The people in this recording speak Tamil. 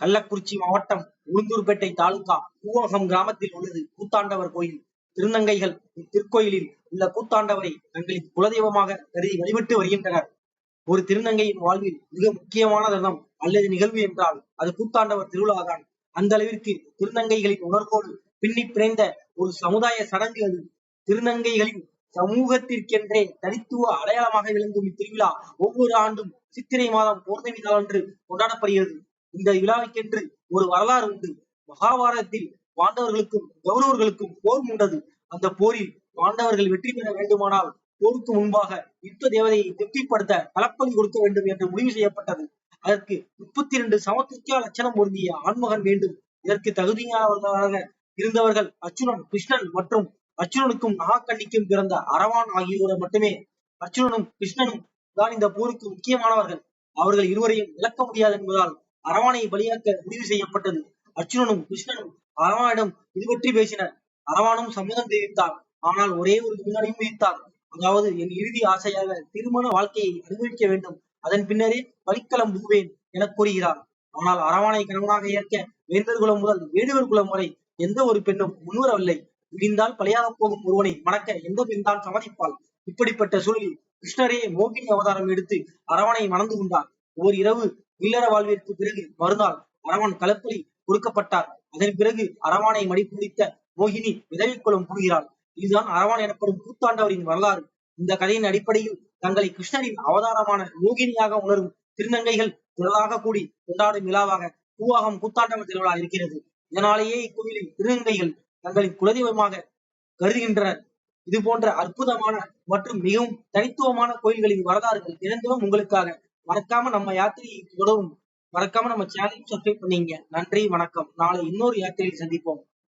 கள்ளக்குறிச்சி மாவட்டம் உளுந்தூர்பேட்டை தாலுகா கூவாகம் கிராமத்தில் உள்ளது கூத்தாண்டவர் கோயில். திருநங்கைகள் இத்திருக்கோயிலில் உள்ள கூத்தாண்டவரை தங்களின் குலதெய்வமாக கருதி வழிபட்டு வருகின்றனர். ஒரு திருநங்கையின் வாழ்வில் மிக முக்கியமான தருணம் அல்லது நிகழ்வு என்றால் அது கூத்தாண்டவர் திருவிழாதான். அந்த அளவிற்கு திருநங்கைகளின் உணர்வோடு பின்னி பிணைந்த ஒரு சமுதாய சடங்கு அது. திருநங்கைகளின் சமூகத்திற்கென்றே தனித்துவ அடையாளமாக விளங்கும் இத்திருவிழா ஒவ்வொரு ஆண்டும் சித்திரை மாதம் பௌர்ணமி நாளன்று கொண்டாடப்படுகிறது. இந்த விழாவுக்கென்று ஒரு வரலாறு உண்டு. மகாபாரதத்தில் பாண்டவர்களுக்கும் கௌரவர்களுக்கும் போர் உண்டது. அந்த போரில் பாண்டவர்கள் வெற்றி பெற வேண்டுமானால் போருக்கு முன்பாக யுத்த தேவதையை திருப்திப்படுத்த களப்பலி கொடுக்க வேண்டும் என்று முடிவு செய்யப்பட்டது. அதற்கு 32 சமத்துவ லட்சணம் பொருந்திய ஆண்மகன் வேண்டும். இதற்கு தகுதியானவர்களாக இருந்தவர்கள் அர்ச்சுனன், கிருஷ்ணன் மற்றும் அர்ச்சுனனுக்கும் நாகக்கண்ணிக்கும் பிறந்த அரவான் ஆகியோர் மட்டுமே. அர்ச்சுனனும் கிருஷ்ணனும் தான் இந்த போருக்கு முக்கியமானவர்கள். அவர்கள் இருவரையும் இழக்க முடியாது என்பதால் அரவானை பலியாக்க முடிவு செய்யப்பட்டது. அர்ச்சுனனும் கிருஷ்ணனும் அரவானிடம் இது பற்றி பேசினர். அரவானும் சம்மதம் தெரிவித்தார். ஆனால் ஒரே ஒரு முன்னாடியும் விதித்தார். அதாவது, என் இறுதி ஆசையாக திருமண வாழ்க்கையை அனுபவிக்க வேண்டும், அதன் பின்னரே பலிக்களம் புகுவேன் என கூறுகிறார். ஆனால் அரவானை கணவனாக ஏற்க வேந்தர் குலம் முதல் வேடுவர் குலம் வரை எந்த ஒரு பெண்ணும் முன்வரவில்லை. விடிந்தால் பலியாக போகும் ஒருவனை மணக்க எந்த பெண் தான் சம்மதிப்பாள்? இப்படிப்பட்ட சூழலில் கிருஷ்ணரே மோகினி அவதாரம் எடுத்து அரவணை மணந்து கொண்டார். ஓர் இரவு இல்லற வாழ்விற்கு பிறகு மறுநாள் அரவன் களப்பலி கொடுக்கப்பட்டார். அதன் பிறகு அரவானை மடிப்பிடித்த மோகினி விதவை குலம் கூறுகிறாள். இதுதான் அரவான் எனப்படும் கூத்தாண்டவரின் வரலாறு. இந்த கதையின் அடிப்படையில் தங்களை கிருஷ்ணரின் அவதாரமான மோகினியாக உணரும் திருநங்கைகள் திரளாக கூடி கொண்டாடும் விழாவாக கூவாகம் கூத்தாண்டவர் திருவிழா இருக்கிறது. இதனாலேயே இக்கோயிலில் திருநங்கைகள் தங்களின் குலதெய்வமாக கருதுகின்றனர். இது போன்ற அற்புதமான மற்றும் மிகவும் தனித்துவமான கோயில்களின் வரலாறுகள் தினந்தோறும் உங்களுக்காக. மறக்காம நம்ம யாத்திரையை தொடரும். மறக்காம நம்ம சேனலையும் சப்ஸ்கிரைப் பண்ணீங்க. நன்றி, வணக்கம். நாளை இன்னொரு யாத்திரையில் சந்திப்போம்.